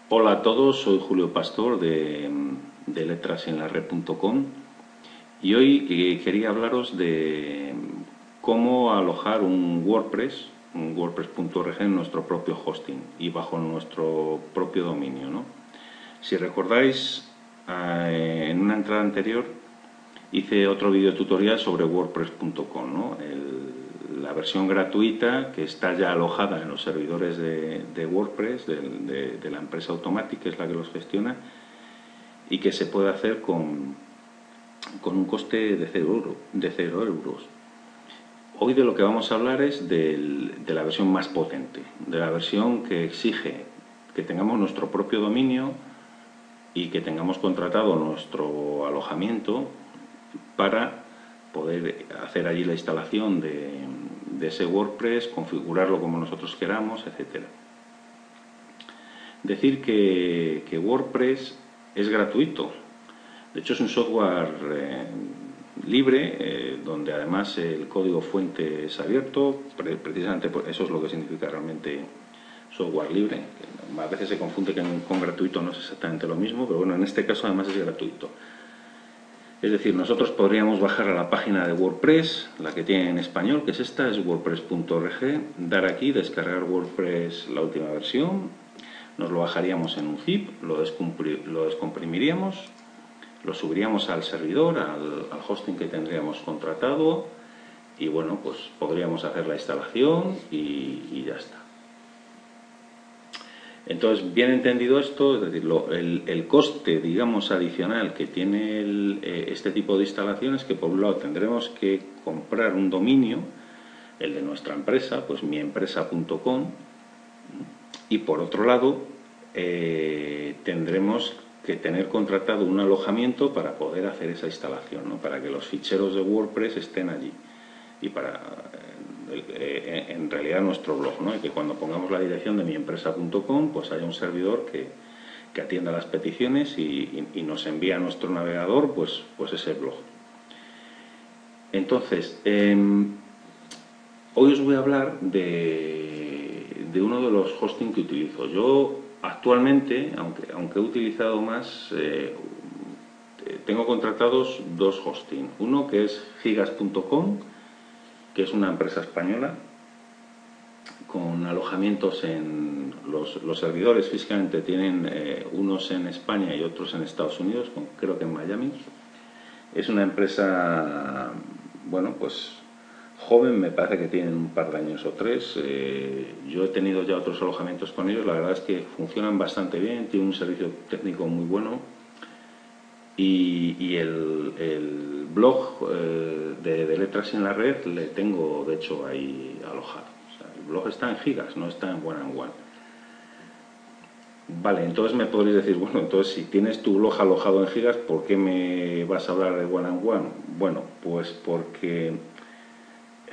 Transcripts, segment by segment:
Hola a todos, soy Julio Pastor de letrasenlared.com y hoy quería hablaros de cómo alojar un WordPress.org en nuestro propio hosting y bajo nuestro propio dominio, ¿no? Si recordáis, en una entrada anterior hice otro vídeo tutorial sobre WordPress.com, ¿no? La versión gratuita que está ya alojada en los servidores de WordPress de la empresa Automatic, que es la que los gestiona, y que se puede hacer con un coste de 0 euros. Hoy de lo que vamos a hablar es de la versión más potente, de la versión que exige que tengamos nuestro propio dominio y que tengamos contratado nuestro alojamiento para poder hacer allí la instalación de ese WordPress, configurarlo como nosotros queramos, etcétera. Decir que WordPress es gratuito. De hecho, es un software libre, donde además el código fuente es abierto. Precisamente eso es lo que significa realmente software libre. A veces se confunde que con gratuito no es exactamente lo mismo, pero bueno, en este caso además es gratuito. Es decir, nosotros podríamos bajar a la página de WordPress, la que tiene en español, que es esta, es wordpress.org, dar aquí, descargar WordPress, la última versión, nos lo bajaríamos en un zip, lo descomprimiríamos, lo subiríamos al servidor, al hosting que tendríamos contratado, y bueno, pues podríamos hacer la instalación y ya está. Entonces, bien entendido esto, es decir, el coste, digamos, adicional que tiene este tipo de instalaciones, que por un lado tendremos que comprar un dominio, el de nuestra empresa, pues miempresa.com, y por otro lado tendremos que tener contratado un alojamiento para poder hacer esa instalación, ¿no? Para que los ficheros de WordPress estén allí y para en realidad nuestro blog, ¿no? Y que cuando pongamos la dirección de miempresa.com pues haya un servidor que atienda las peticiones y nos envía a nuestro navegador pues ese blog. Entonces, hoy os voy a hablar de uno de los hosting que utilizo. Yo actualmente, aunque he utilizado más, tengo contratados dos hosting. Uno que es gigas.com, que es una empresa española con alojamientos en los servidores. Físicamente tienen unos en España y otros en Estados Unidos, creo que en Miami. Es una empresa, bueno, pues joven, me parece que tienen un par de años o tres. Yo he tenido ya otros alojamientos con ellos, la verdad es que funcionan bastante bien, tienen un servicio técnico muy bueno. Y el blog de Letras en la Red le tengo, de hecho, ahí alojado. O sea, el blog está en gigas, no está en one and one. Vale, entonces me podréis decir, bueno, entonces si tienes tu blog alojado en gigas, ¿por qué me vas a hablar de one and one? Bueno, pues porque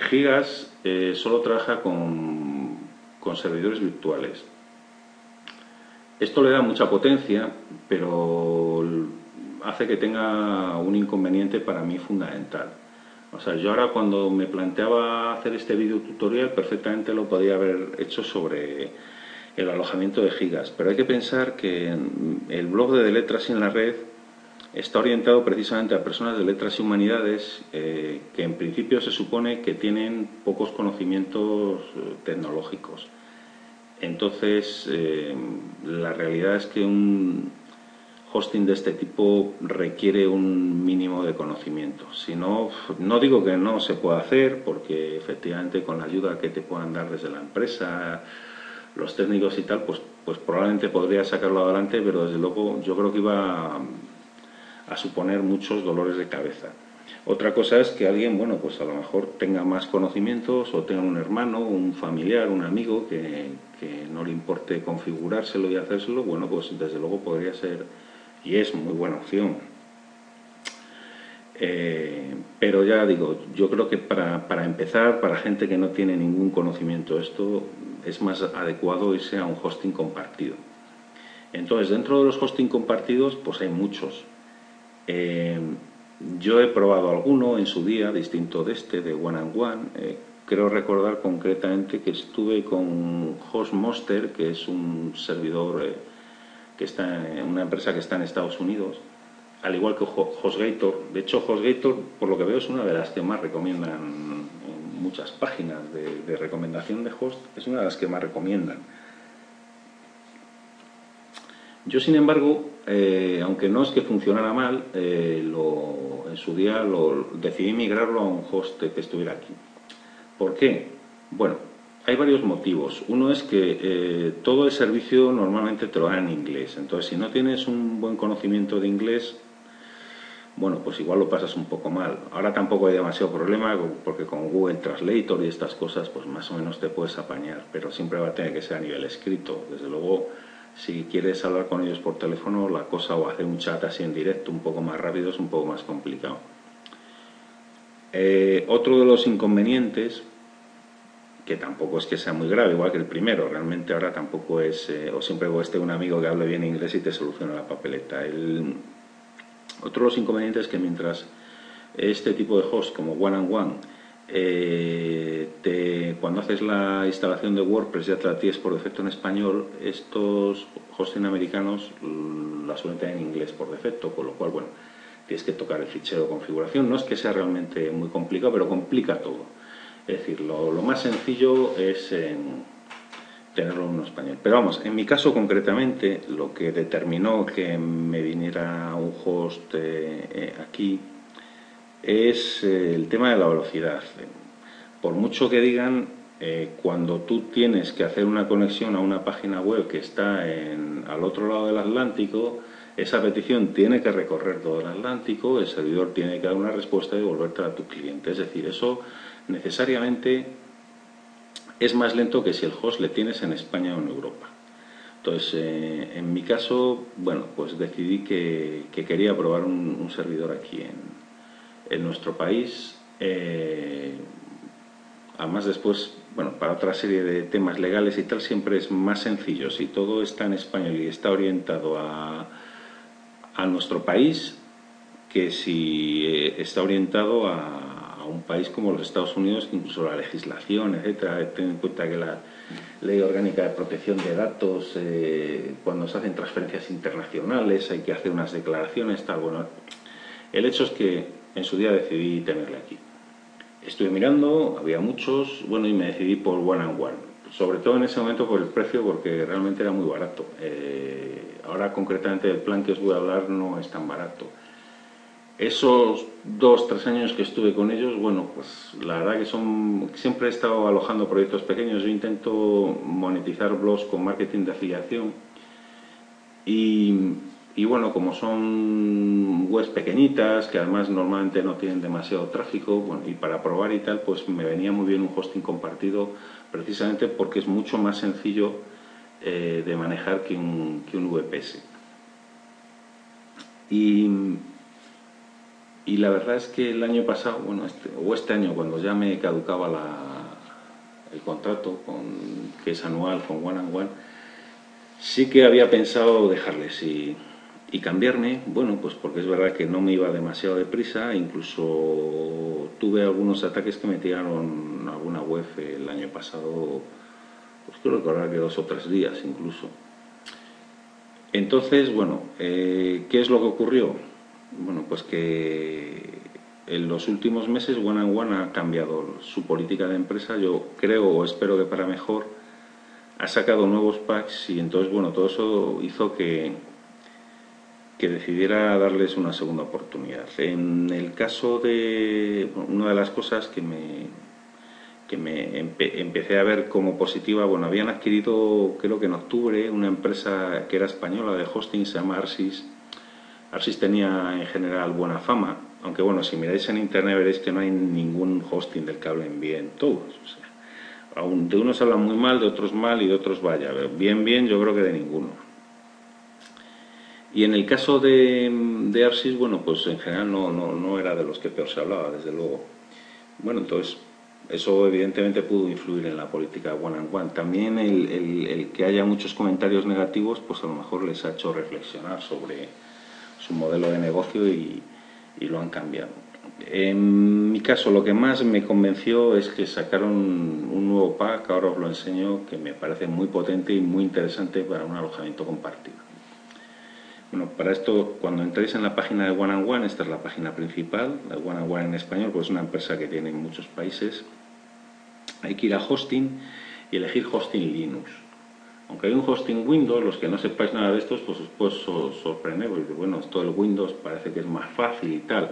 gigas solo trabaja con servidores virtuales. Esto le da mucha potencia, pero hace que tenga un inconveniente para mí fundamental. O sea, yo ahora cuando me planteaba hacer este vídeo tutorial perfectamente lo podía haber hecho sobre el alojamiento de gigas, pero hay que pensar que el blog de Letras en la Red está orientado precisamente a personas de letras y humanidades que en principio se supone que tienen pocos conocimientos tecnológicos. Entonces, la realidad es que un hosting de este tipo requiere un mínimo de conocimiento. Si no, no digo que no se pueda hacer, porque efectivamente con la ayuda que te puedan dar desde la empresa, los técnicos y tal, pues probablemente podría sacarlo adelante, pero desde luego yo creo que iba a suponer muchos dolores de cabeza. Otra cosa es que alguien, bueno, pues a lo mejor tenga más conocimientos o tenga un hermano, un familiar, un amigo que no le importe configurárselo y hacérselo, bueno, pues desde luego podría ser y es muy buena opción. Pero ya digo, yo creo que para empezar, para gente que no tiene ningún conocimiento de esto, es más adecuado irse a un hosting compartido. Entonces, dentro de los hosting compartidos, pues hay muchos. Yo he probado alguno en su día, distinto de este, de One and One. Creo recordar concretamente que estuve con HostMonster, que es un servidor que una empresa que está en Estados Unidos, al igual que HostGator. De hecho, HostGator, por lo que veo, es una de las que más recomiendan en muchas páginas de recomendación de host, es una de las que más recomiendan. Yo, sin embargo, aunque no es que funcionara mal, en su día decidí migrarlo a un host que estuviera aquí. ¿Por qué? Bueno, hay varios motivos. Uno es que todo el servicio normalmente te lo dan en inglés. Entonces, si no tienes un buen conocimiento de inglés, bueno, pues igual lo pasas un poco mal. Ahora tampoco hay demasiado problema, porque con Google Translator y estas cosas, pues más o menos te puedes apañar, pero siempre va a tener que ser a nivel escrito. Desde luego, si quieres hablar con ellos por teléfono, la cosa, o hacer un chat así en directo un poco más rápido, es un poco más complicado. Otro de los inconvenientes, que tampoco es que sea muy grave, igual que el primero, realmente ahora tampoco es, o siempre un amigo que hable bien inglés y te soluciona la papeleta. Otro de los inconvenientes es que mientras este tipo de host como One-on-One, cuando haces la instalación de WordPress ya te la tienes por defecto en español, estos hosting americanos la suelen tener en inglés por defecto, con lo cual, bueno, tienes que tocar el fichero de configuración. No es que sea realmente muy complicado, pero complica todo. Es decir, lo más sencillo es tenerlo en español. Pero vamos, en mi caso concretamente, lo que determinó que me viniera un host aquí es el tema de la velocidad. Por mucho que digan, cuando tú tienes que hacer una conexión a una página web que está al otro lado del Atlántico, esa petición tiene que recorrer todo el Atlántico, el servidor tiene que dar una respuesta y devolvértela a tu cliente. Es decir, eso necesariamente es más lento que si el host le tienes en España o en Europa. Entonces, en mi caso, bueno, pues decidí que quería probar un servidor aquí en nuestro país. Además, después, bueno, para otra serie de temas legales y tal, siempre es más sencillo. Si todo está en español y está orientado a nuestro país, que si está orientado a un país como los Estados Unidos, que incluso la legislación, etcétera, ten en cuenta que la Ley Orgánica de Protección de Datos, cuando se hacen transferencias internacionales hay que hacer unas declaraciones, tal. Bueno, el hecho es que en su día decidí tenerle aquí. Estuve mirando, había muchos, bueno, y me decidí por One-on-One. Sobre todo en ese momento por el precio, porque realmente era muy barato. Ahora concretamente el plan que os voy a hablar no es tan barato. Esos 2-3 años que estuve con ellos, bueno, pues la verdad que siempre he estado alojando proyectos pequeños. Yo intento monetizar blogs con marketing de afiliación y bueno, como son webs pequeñitas, que además normalmente no tienen demasiado tráfico, bueno, y para probar y tal, pues me venía muy bien un hosting compartido, precisamente porque es mucho más sencillo de manejar que un VPS. Y la verdad es que el año pasado, bueno, este año, cuando ya me caducaba el contrato, que es anual con One-on-One, sí que había pensado dejarles y cambiarme, bueno, pues porque es verdad que no me iba demasiado deprisa, incluso tuve algunos ataques que me tiraron alguna web el año pasado, pues quiero recordar que 2 o 3 días incluso. Entonces, bueno, ¿qué es lo que ocurrió? Bueno, pues que en los últimos meses One-on-One ha cambiado su política de empresa. Yo creo o espero que para mejor. Ha sacado nuevos packs y entonces, bueno, todo eso hizo que decidiera darles una segunda oportunidad. En el caso de una de las cosas que empecé a ver como positiva, bueno, habían adquirido, creo que en octubre, una empresa que era española de hosting, se llama Arsis. Arsis tenía en general buena fama, aunque bueno, si miráis en internet veréis que no hay ningún hosting del que hablen bien todos. O sea, de unos hablan muy mal, de otros mal y de otros vaya. Bien, yo creo que de ninguno. Y en el caso de Arsis, bueno, pues en general no era de los que peor se hablaba, desde luego. Bueno, entonces eso evidentemente pudo influir en la política One-on-One. También el que haya muchos comentarios negativos, pues a lo mejor les ha hecho reflexionar sobre su modelo de negocio y lo han cambiado. En mi caso, lo que más me convenció es que sacaron un nuevo pack, ahora os lo enseño, que me parece muy potente y muy interesante para un alojamiento compartido. Bueno, para esto, cuando entréis en la página de One and One, esta es la página principal, la One and One en español, pues es una empresa que tiene en muchos países. Hay que ir a hosting y elegir hosting Linux. Aunque hay un hosting Windows, los que no sepáis nada de estos, pues os puede sorprender, porque bueno, esto del Windows parece que es más fácil y tal.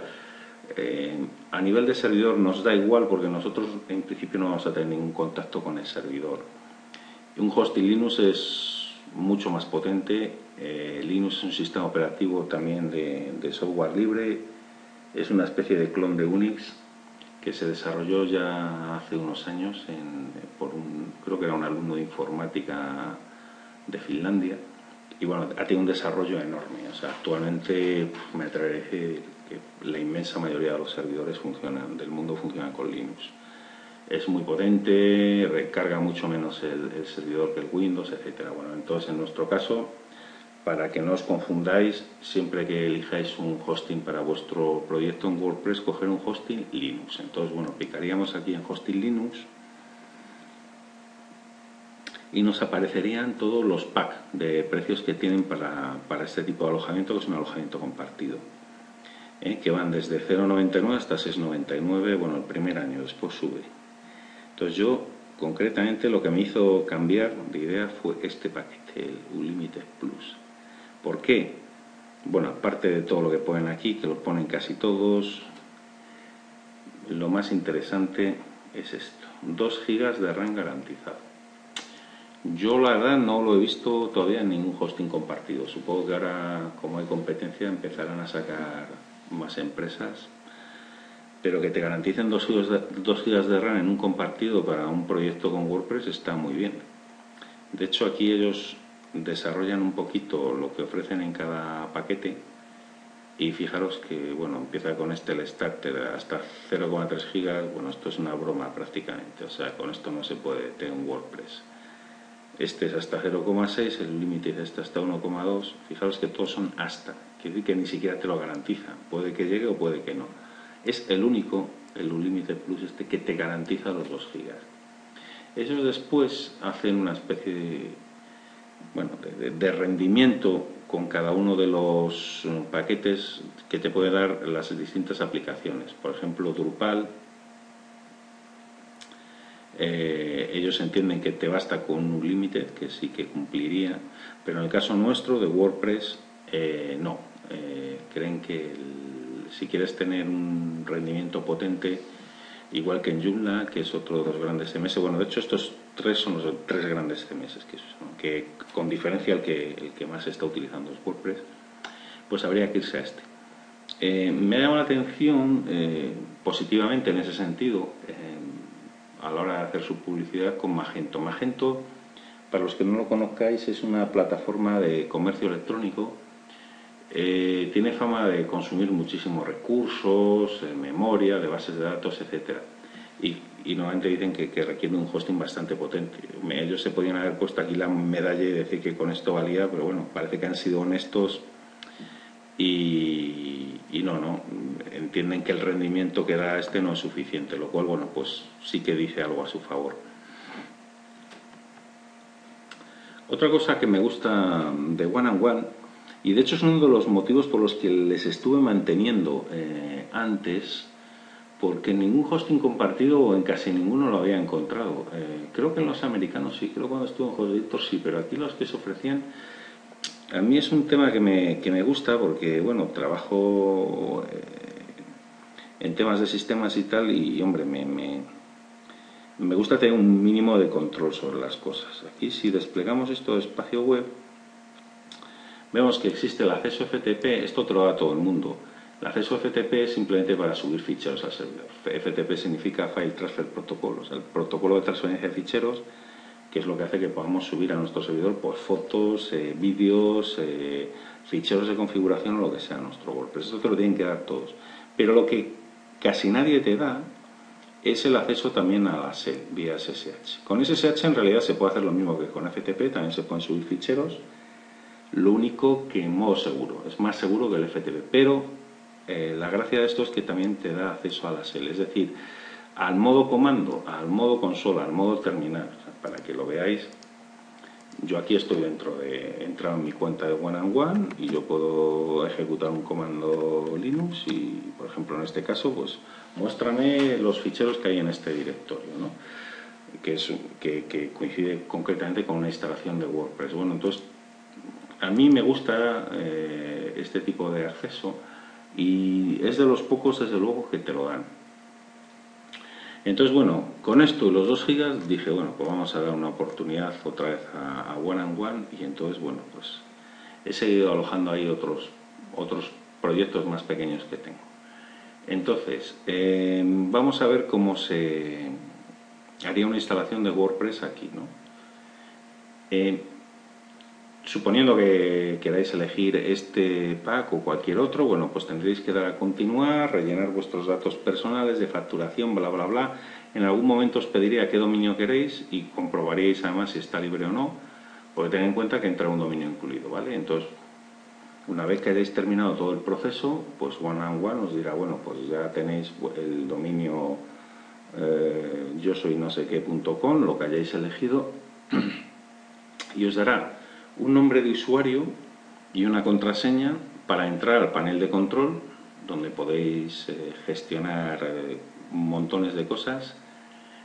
A nivel de servidor nos da igual, porque nosotros en principio no vamos a tener ningún contacto con el servidor. Un hosting Linux es mucho más potente. Linux es un sistema operativo también de software libre, es una especie de clon de Unix que se desarrolló ya hace unos años creo que era un alumno de informática de Finlandia, y bueno, ha tenido un desarrollo enorme. O sea, actualmente me atrevería a decir que la inmensa mayoría de los servidores del mundo funcionan con Linux. Es muy potente, recarga mucho menos el servidor que el Windows, etcétera. Bueno, entonces en nuestro caso, para que no os confundáis, siempre que elijáis un hosting para vuestro proyecto en WordPress, coger un hosting Linux. Entonces, bueno, picaríamos aquí en hosting Linux y nos aparecerían todos los packs de precios que tienen para este tipo de alojamiento, que es un alojamiento compartido, que van desde 0,99 hasta 6,99, bueno, el primer año, después sube. Entonces yo, concretamente, lo que me hizo cambiar de idea fue este paquete, el Unlimited Plus. ¿Por qué? Bueno, aparte de todo lo que ponen aquí, que lo ponen casi todos, lo más interesante es esto, 2 GB de RAM garantizado. Yo la verdad no lo he visto todavía en ningún hosting compartido. Supongo que ahora, como hay competencia, empezarán a sacar más empresas, pero que te garanticen 2 GB de RAM en un compartido para un proyecto con WordPress está muy bien. De hecho, aquí ellos desarrollan un poquito lo que ofrecen en cada paquete, y fijaros que, bueno, empieza con el starter hasta 0,3 GB. Bueno, esto es una broma prácticamente, o sea, con esto no se puede tener un WordPress. Este es hasta 0,6, el límite es hasta 1,2. Fijaros que todos son hasta, quiere decir que ni siquiera te lo garantizan, puede que llegue o puede que no. Es el único, el Unlimited Plus que te garantiza los 2 GB. Ellos después hacen una especie de rendimiento con cada uno de los paquetes que te puede dar las distintas aplicaciones. Por ejemplo, Drupal, ellos entienden que te basta con un Unlimited, que sí que cumpliría, pero en el caso nuestro de WordPress, no. Creen que si quieres tener un rendimiento potente, igual que en Joomla, que es otro de los grandes CMS, bueno, de hecho estos 3 son los 3 grandes CMS, que con diferencia el que más se está utilizando es WordPress, pues habría que irse a este. Me ha llamado la atención positivamente en ese sentido, a la hora de hacer su publicidad, con Magento. Magento, para los que no lo conozcáis, es una plataforma de comercio electrónico. Tiene fama de consumir muchísimos recursos, memoria, de bases de datos, etcétera, y normalmente dicen que requiere un hosting bastante potente. Ellos se podían haber puesto aquí la medalla y decir que con esto valía, pero bueno, parece que han sido honestos y no entienden que el rendimiento que da este no es suficiente, lo cual, bueno, pues sí que dice algo a su favor. Otra cosa que me gusta de One and One, y de hecho es uno de los motivos por los que les estuve manteniendo antes, porque en ningún hosting compartido o en casi ninguno lo había encontrado. Creo que en los americanos sí, creo que cuando estuve en HostEditor sí, pero aquí los que se ofrecían, a mí es un tema que me gusta, porque bueno, trabajo en temas de sistemas y tal, y hombre, me gusta tener un mínimo de control sobre las cosas. Aquí, si desplegamos esto de espacio web, vemos que existe el acceso FTP. Esto te lo da todo el mundo. El acceso FTP es simplemente para subir ficheros al servidor. FTP significa File Transfer Protocol, o sea, el protocolo de transferencia de ficheros, que es lo que hace que podamos subir a nuestro servidor pues, fotos, vídeos, ficheros de configuración o lo que sea a nuestro WordPress. Esto te lo tienen que dar todos. Pero lo que casi nadie te da es el acceso también a la SEL vía SSH. Con SSH en realidad se puede hacer lo mismo que con FTP, también se pueden subir ficheros, lo único que en modo seguro, es más seguro que el FTP, pero la gracia de esto es que también te da acceso a la SEL, es decir, al modo comando, al modo consola, al modo terminal. O sea, para que lo veáis, yo aquí estoy he entrado en mi cuenta de One and One y yo puedo ejecutar un comando Linux y, por ejemplo, en este caso, pues muéstrame los ficheros que hay en este directorio, ¿no? que coincide concretamente con una instalación de WordPress. Bueno, entonces, a mí me gusta este tipo de acceso y es de los pocos, desde luego, que te lo dan. Entonces, bueno, con esto y los 2 gigas dije, bueno, pues vamos a dar una oportunidad otra vez a One and One y entonces, bueno, pues he seguido alojando ahí otros proyectos más pequeños que tengo. Entonces, vamos a ver cómo se haría una instalación de WordPress aquí, ¿no? Suponiendo que queráis elegir este pack o cualquier otro, bueno, pues tendréis que dar a continuar, rellenar vuestros datos personales de facturación, bla, bla, bla. En algún momento os pediría qué dominio queréis y comprobaríais además si está libre o no, porque tened en cuenta que entra un dominio incluido, ¿vale? Entonces, una vez que hayáis terminado todo el proceso, pues One and One os dirá, bueno, pues ya tenéis el dominio yo soy no sé qué.com, lo que hayáis elegido, y os dará un nombre de usuario y una contraseña para entrar al panel de control, donde podéis gestionar montones de cosas.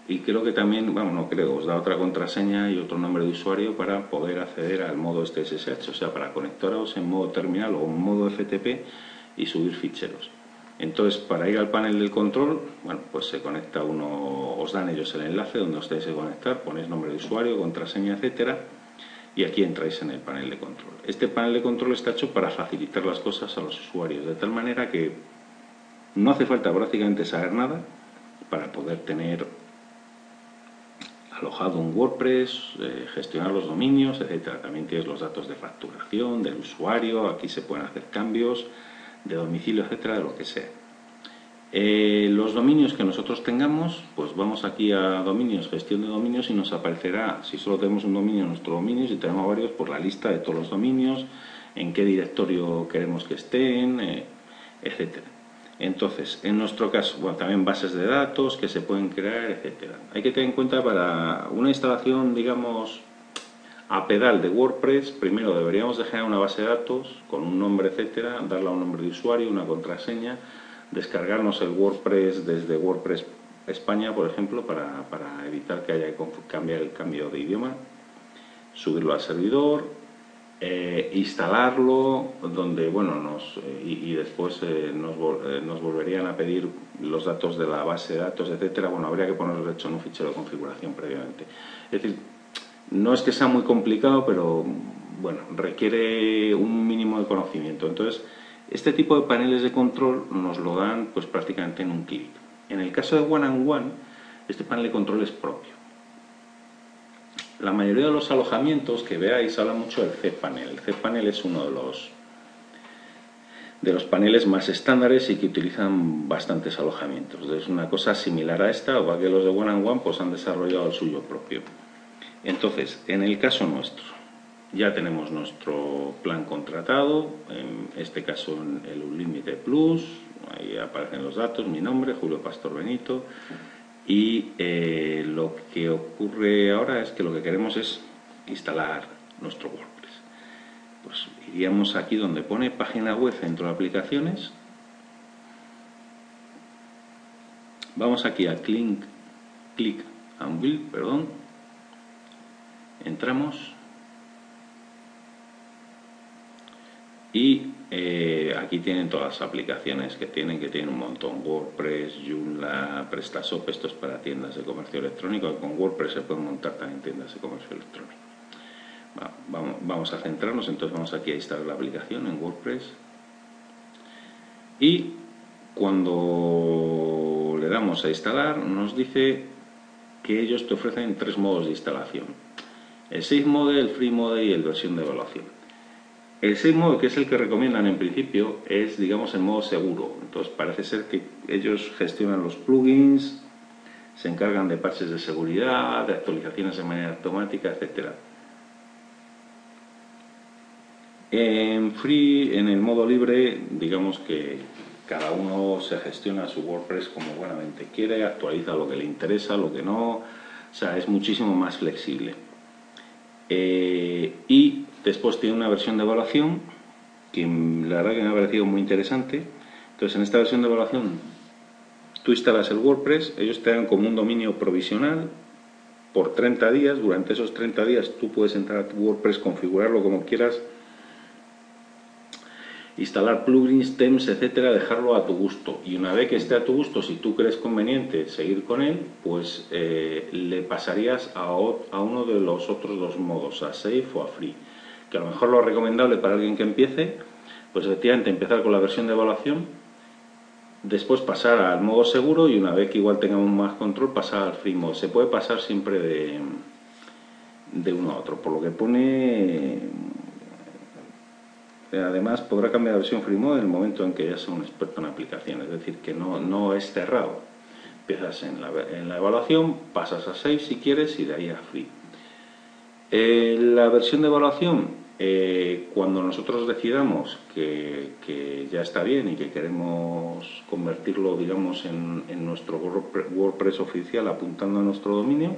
Y creo que también, bueno, no creo, os da otra contraseña y otro nombre de usuario para poder acceder al modo este SSH, o sea, para conectaros en modo terminal o en modo FTP y subir ficheros. Entonces, para ir al panel del control, bueno, pues se conecta uno, os dan ellos el enlace donde os tenéis que conectar, ponéis nombre de usuario, contraseña, etcétera, y aquí entráis en el panel de control. Este panel de control está hecho para facilitar las cosas a los usuarios, de tal manera que no hace falta prácticamente saber nada para poder tener alojado un WordPress, gestionar los dominios, etcétera. También tienes los datos de facturación del usuario, aquí se pueden hacer cambios de domicilio, etcétera, de lo que sea. Los dominios que nosotros tengamos, pues vamos aquí a dominios, gestión de dominios, y nos aparecerá, si solo tenemos un dominio, nuestro dominio, si tenemos varios, pues la lista de todos los dominios, en qué directorio queremos que estén, etcétera. Entonces, en nuestro caso, bueno, también bases de datos que se pueden crear, etcétera. Hay que tener en cuenta, para una instalación, digamos, a pedal de WordPress, primero deberíamos de generar una base de datos con un nombre, etcétera, darle un nombre de usuario, una contraseña, descargarnos el WordPress desde WordPress España, por ejemplo, para evitar que haya que cambiar el cambio de idioma, subirlo al servidor, instalarlo, donde, bueno, y después nos volverían a pedir los datos de la base de datos, etcétera. Bueno, habría que ponerlo hecho en un fichero de configuración previamente. Es decir, no es que sea muy complicado, pero bueno, requiere un mínimo de conocimiento. Entonces, este tipo de paneles de control nos lo dan pues prácticamente en un clic. En el caso de One and One, este panel de control es propio. La mayoría de los alojamientos que veáis habla mucho del cPanel. El cPanel es uno de los paneles más estándares y que utilizan bastantes alojamientos. Es una cosa similar a esta, o a que los de One and One pues han desarrollado el suyo propio. Entonces, en el caso nuestro, ya tenemos nuestro plan contratado, en este caso en el Unlimited Plus, ahí aparecen los datos, mi nombre, Julio Pastor Benito, y lo que ocurre ahora es que lo que queremos es instalar nuestro WordPress. Pues iríamos aquí donde pone página web, centro de aplicaciones, vamos aquí a Click and Build, entramos y aquí tienen todas las aplicaciones que tienen un montón: WordPress, Joomla, PrestaShop. Esto es para tiendas de comercio electrónico, y con WordPress se pueden montar también tiendas de comercio electrónico. Vamos a centrarnos, entonces vamos aquí a instalar la aplicación en WordPress, y cuando le damos a instalar nos dice que ellos te ofrecen 3 modos de instalación: el Safe Mode, el Free Mode y el versión de evaluación. El Safe Mode, que es el que recomiendan en principio, es, digamos, el modo seguro. Entonces parece ser que ellos gestionan los plugins, se encargan de parches de seguridad, de actualizaciones de manera automática, etcétera. En Free, en el modo libre, digamos que cada uno se gestiona su WordPress como buenamente quiere, actualiza lo que le interesa, lo que no, o sea, es muchísimo más flexible. Y después tiene una versión de evaluación que la verdad que me ha parecido muy interesante. Entonces, en esta versión de evaluación tú instalas el WordPress, ellos te dan como un dominio provisional por 30 días. Durante esos 30 días tú puedes entrar a tu WordPress, configurarlo como quieras, instalar plugins, themes, etcétera, dejarlo a tu gusto. Y una vez que esté a tu gusto, si tú crees conveniente seguir con él, pues le pasarías a uno de los otros dos modos, a Safe o a Free. Que a lo mejor lo recomendable para alguien que empiece, pues efectivamente empezar con la versión de evaluación, después pasar al modo seguro y una vez que igual tengamos más control, pasar al Free mode. Se puede pasar siempre de uno a otro, por lo que pone. Además, podrá cambiar la versión Free Mode en el momento en que ya sea un experto en aplicaciones, es decir, que no es cerrado. Empiezas en la evaluación, pasas a Save si quieres y de ahí a Free. La versión de evaluación, cuando nosotros decidamos que ya está bien y que queremos convertirlo, digamos, en nuestro WordPress oficial apuntando a nuestro dominio,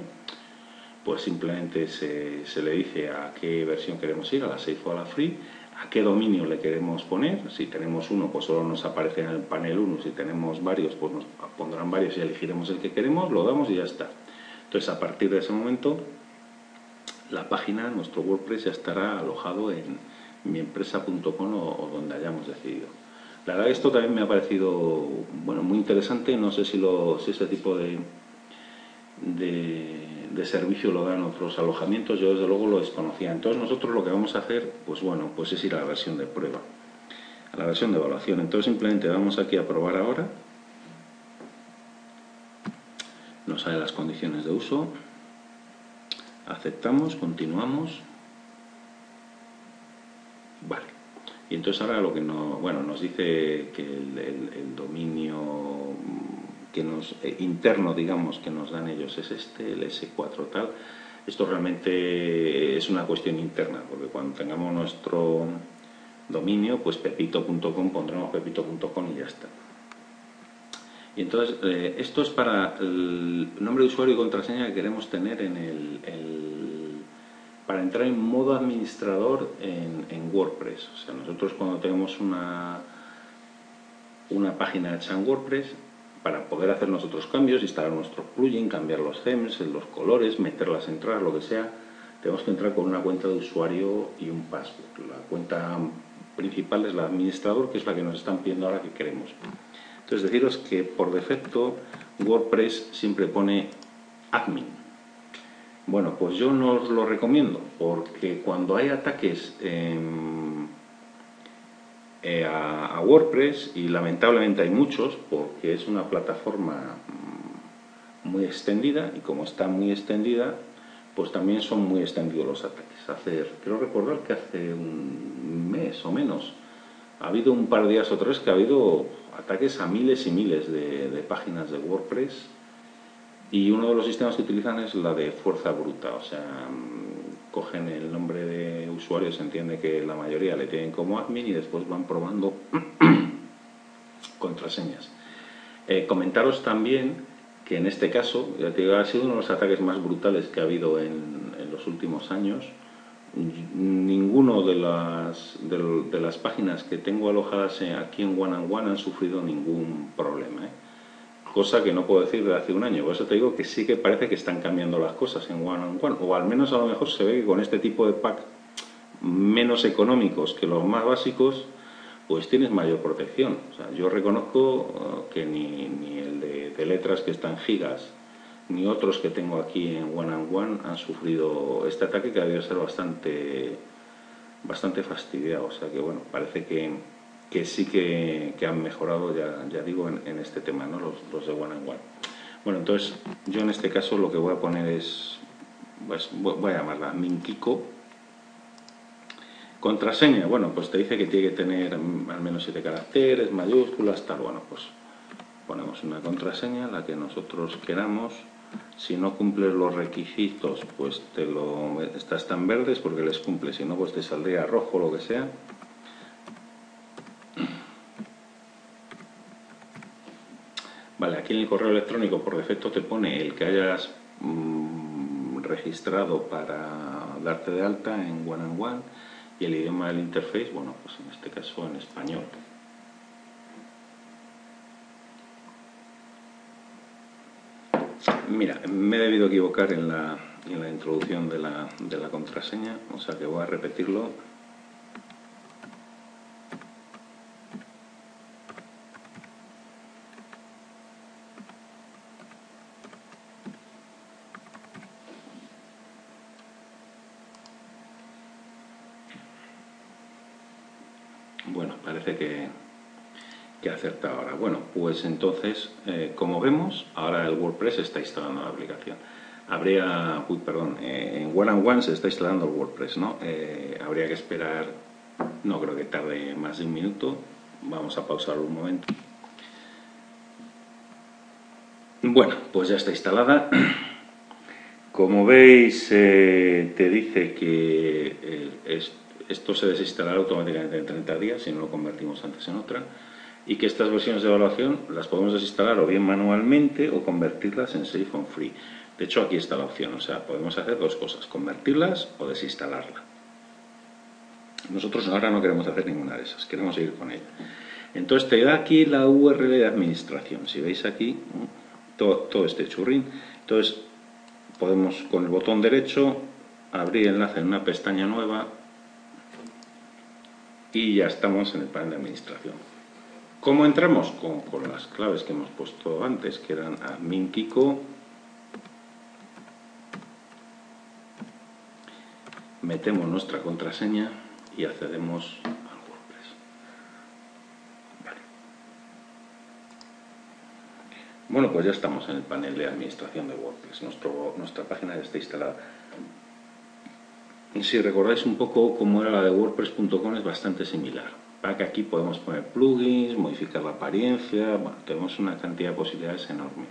pues simplemente se le dice a qué versión queremos ir, a la Safe o a la Free, a qué dominio le queremos poner. Si tenemos uno, pues solo nos aparece en el panel 1, si tenemos varios, pues nos pondrán varios y elegiremos el que queremos, lo damos y ya está. Entonces, a partir de ese momento, la página, nuestro WordPress, ya estará alojado en miempresa.com o donde hayamos decidido. La verdad que esto también me ha parecido, bueno, muy interesante. No sé si este tipo de servicio lo dan otros alojamientos, yo desde luego lo desconocía. Entonces nosotros lo que vamos a hacer, pues bueno, pues es ir a la versión de prueba, a la versión de evaluación. Entonces simplemente vamos aquí a probar ahora, nos salen las condiciones de uso, aceptamos, continuamos, vale. Y entonces ahora lo que nos dice que el dominio que interno, digamos, que nos dan ellos es el S4 tal. Esto realmente es una cuestión interna, porque cuando tengamos nuestro dominio, pues pepito.com, pondremos pepito.com y ya está. Y entonces, esto es para el nombre de usuario y contraseña que queremos tener para entrar en modo administrador en WordPress. O sea, nosotros cuando tenemos una página hecha en WordPress, para poder hacer nosotros cambios, instalar nuestro plugin, cambiar los themes, los colores, meter las entradas, lo que sea, tenemos que entrar con una cuenta de usuario y un password. La cuenta principal es la administrador, que es la que nos están pidiendo ahora que queremos. Entonces, deciros que por defecto WordPress siempre pone admin. Bueno, pues yo no os lo recomiendo, porque cuando hay ataques a WordPress, y lamentablemente hay muchos, porque es una plataforma muy extendida, y como está muy extendida, pues también son muy extendidos los ataques. Quiero recordar que hace un mes o menos ha habido un par de días o tres que ha habido ataques a miles y miles de páginas de WordPress, y uno de los sistemas que utilizan es la de fuerza bruta. O sea, cogen el nombre de usuario, se entiende que la mayoría le tienen como admin y después van probando contraseñas. Comentaros también que en este caso, ya te digo, ha sido uno de los ataques más brutales que ha habido en los últimos años. Ninguno de las páginas que tengo alojadas aquí en One and One han sufrido ningún problema, cosa que no puedo decir de hace un año. Por eso te digo que sí que parece que están cambiando las cosas en One and One, o al menos a lo mejor se ve que con este tipo de pack menos económicos que los más básicos, pues tienes mayor protección. O sea, yo reconozco que ni el de letras, que está en gigas, ni otros que tengo aquí en One and One han sufrido este ataque, que ha debido ser bastante fastidiado. O sea que bueno, parece que sí que han mejorado, ya digo, en este tema, ¿no? Los de One and One. Bueno, entonces yo en este caso lo que voy a poner es, pues, voy a llamarla Minkiko. Contraseña, bueno, pues te dice que tiene que tener al menos 7 caracteres, mayúsculas, tal. Bueno, pues ponemos una contraseña, la que nosotros queramos. Si no cumples los requisitos, pues estas están verdes porque les cumple, si no, pues te saldría rojo, lo que sea. Vale, aquí en el correo electrónico por defecto te pone el que hayas registrado para darte de alta en One-on-One, y el idioma del interface, bueno, pues en este caso en español. Mira, me he debido equivocar en la introducción de la contraseña, o sea que voy a repetirlo. Bueno, parece que he acertado ahora. Bueno, pues entonces, como vemos, ahora el WordPress está instalando la aplicación. En One-on-One se está instalando el WordPress, ¿no? Habría que esperar, no creo que tarde más de un minuto. Vamos a pausarlo un momento. Bueno, pues ya está instalada. Como veis, te dice que esto se desinstalará automáticamente en 30 días si no lo convertimos antes en otra, y que estas versiones de evaluación las podemos desinstalar o bien manualmente o convertirlas en Safe on Free. De hecho, aquí está la opción, o sea, podemos hacer dos cosas, convertirlas o desinstalarla. Nosotros ahora no queremos hacer ninguna de esas, queremos seguir con ella. Entonces te da aquí la URL de administración. Si veis aquí, todo este churrín. Entonces podemos con el botón derecho abrir enlace en una pestaña nueva y ya estamos en el panel de administración. ¿Cómo entramos? Con las claves que hemos puesto antes, que eran admin Kiko, metemos nuestra contraseña y accedemos al WordPress. Vale. Bueno, pues ya estamos en el panel de administración de WordPress. Nuestra página ya está instalada. Si recordáis un poco cómo era la de WordPress.com, es bastante similar. Para que aquí podemos poner plugins, modificar la apariencia, bueno, tenemos una cantidad de posibilidades enorme.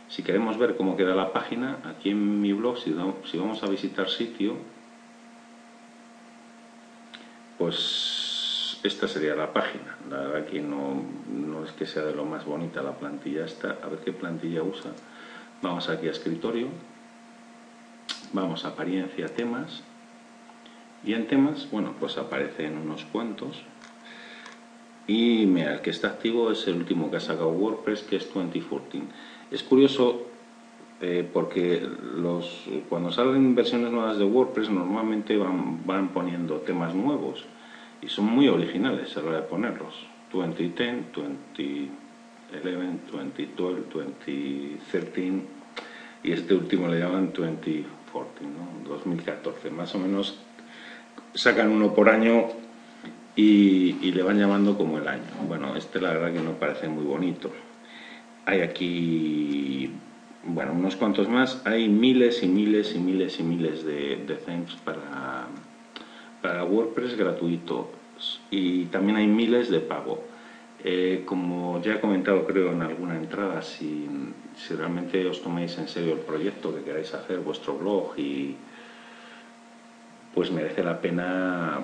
Si queremos ver cómo queda la página, aquí en mi blog, si vamos a visitar sitio, pues esta sería la página. La verdad que no es que sea de lo más bonita la plantilla esta. A ver qué plantilla usa. Vamos aquí a escritorio, vamos a apariencia, temas, y en temas, bueno, pues aparecen unos cuantos. Y mira, el que está activo es el último que ha sacado WordPress, que es 2014. Es curioso porque cuando salen versiones nuevas de WordPress normalmente van poniendo temas nuevos y son muy originales a la hora de ponerlos. 2010, 2011, 2012, 2013 y este último le llaman 2014, ¿no? 2014. Más o menos sacan uno por año y le van llamando como el año. Bueno, la verdad que no parece muy bonito. Hay aquí, bueno, unos cuantos más. Hay miles y miles y miles y miles de themes para WordPress gratuitos, y también hay miles de pago. Como ya he comentado, creo, en alguna entrada, si realmente os tomáis en serio el proyecto que queráis hacer, vuestro blog, y pues merece la pena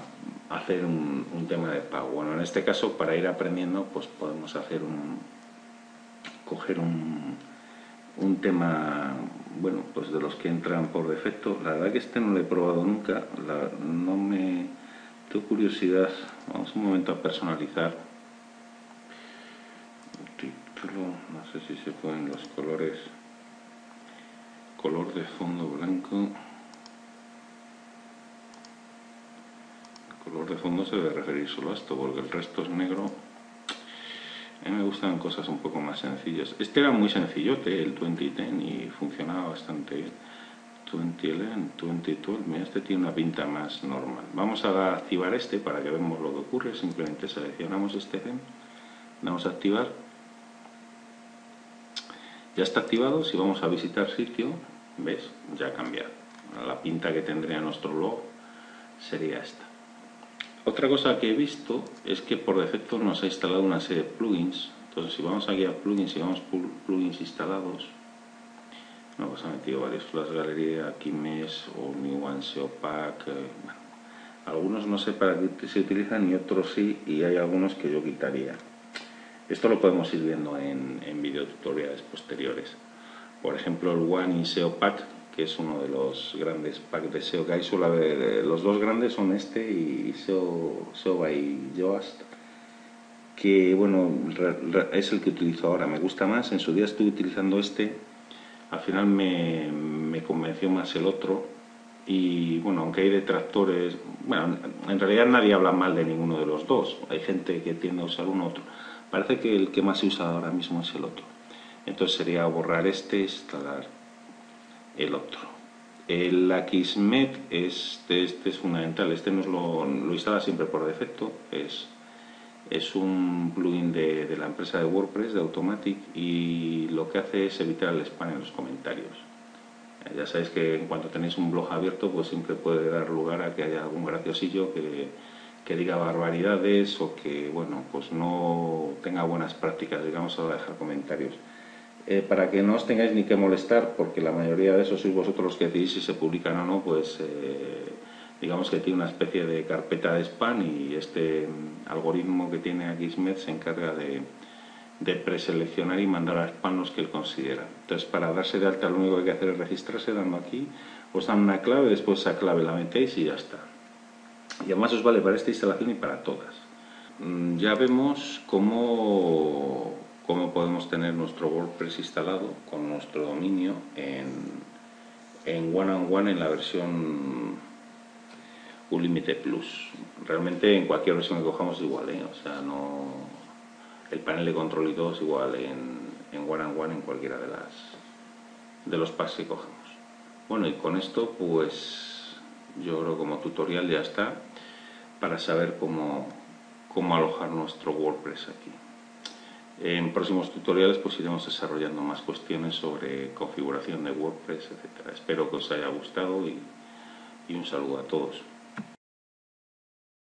hacer un tema de pago. Bueno, en este caso, para ir aprendiendo, pues podemos hacer coger un tema, bueno, pues de los que entran por defecto. La verdad que este no lo he probado nunca, tengo curiosidad. Vamos un momento a personalizar el título, no sé si se pueden los colores, color de fondo blanco. El color de fondo se debe referir solo a esto, porque el resto es negro. A mí me gustan cosas un poco más sencillas. Este era muy sencillote, el 2010, y funcionaba bastante bien. 2011, 2012, mira, este tiene una pinta más normal. Vamos a activar este para que veamos lo que ocurre. Simplemente seleccionamos este theme, damos a activar. Ya está activado. Si vamos a visitar sitio, ¿ves? Ya ha cambiado. La pinta que tendría nuestro blog sería esta. Otra cosa que he visto es que por defecto nos ha instalado una serie de plugins. Entonces, si vamos aquí a plugins y vamos plugins instalados, nos ha metido varios: Flash Galería, Kimes, o New One, SEO Pack. Bueno, algunos no sé para qué se utilizan y otros sí, y hay algunos que yo quitaría. Esto lo podemos ir viendo en videotutoriales posteriores. Por ejemplo, el One y SEO Pack, que es uno de los grandes packs de SEO que hay. Suele haber, los dos grandes son este y SEO by Yoast, que bueno, es el que utilizo ahora, me gusta más. En su día estuve utilizando este, al final me convenció más el otro. Y bueno, aunque hay detractores, bueno, en realidad nadie habla mal de ninguno de los dos, hay gente que tiende a usar uno u otro. Parece que el que más se usa ahora mismo es el otro. Entonces sería borrar este e instalar el otro. El Akismet, este es fundamental. Este nos lo instala siempre por defecto. Es un plugin de la empresa de WordPress, de Automatic, y lo que hace es evitar el spam en los comentarios. Ya sabéis que en cuanto tenéis un blog abierto, pues siempre puede dar lugar a que haya algún graciosillo que diga barbaridades o que, bueno, pues no tenga buenas prácticas, digamos, a la hora de dejar comentarios. Para que no os tengáis ni que molestar, porque la mayoría de esos sois vosotros los que decidís si se publican o no, pues digamos que tiene una especie de carpeta de spam, y este algoritmo que tiene Akismet se encarga de preseleccionar y mandar a spam los que él considera. Entonces, para darse de alta, lo único que hay que hacer es registrarse dando aquí, os dan una clave, después esa clave la metéis y ya está. Y además os vale para esta instalación y para todas. Ya vemos cómo podemos tener nuestro WordPress instalado con nuestro dominio en One-on-One en la versión Unlimited Plus. Realmente en cualquier versión que cojamos es igual, o sea, no, el panel de control y todo es igual en One-on-One en cualquiera de los packs que cojamos. Bueno, y con esto pues yo creo que como tutorial ya está para saber cómo alojar nuestro WordPress aquí. En próximos tutoriales pues iremos desarrollando más cuestiones sobre configuración de WordPress, etcétera. Espero que os haya gustado y un saludo a todos.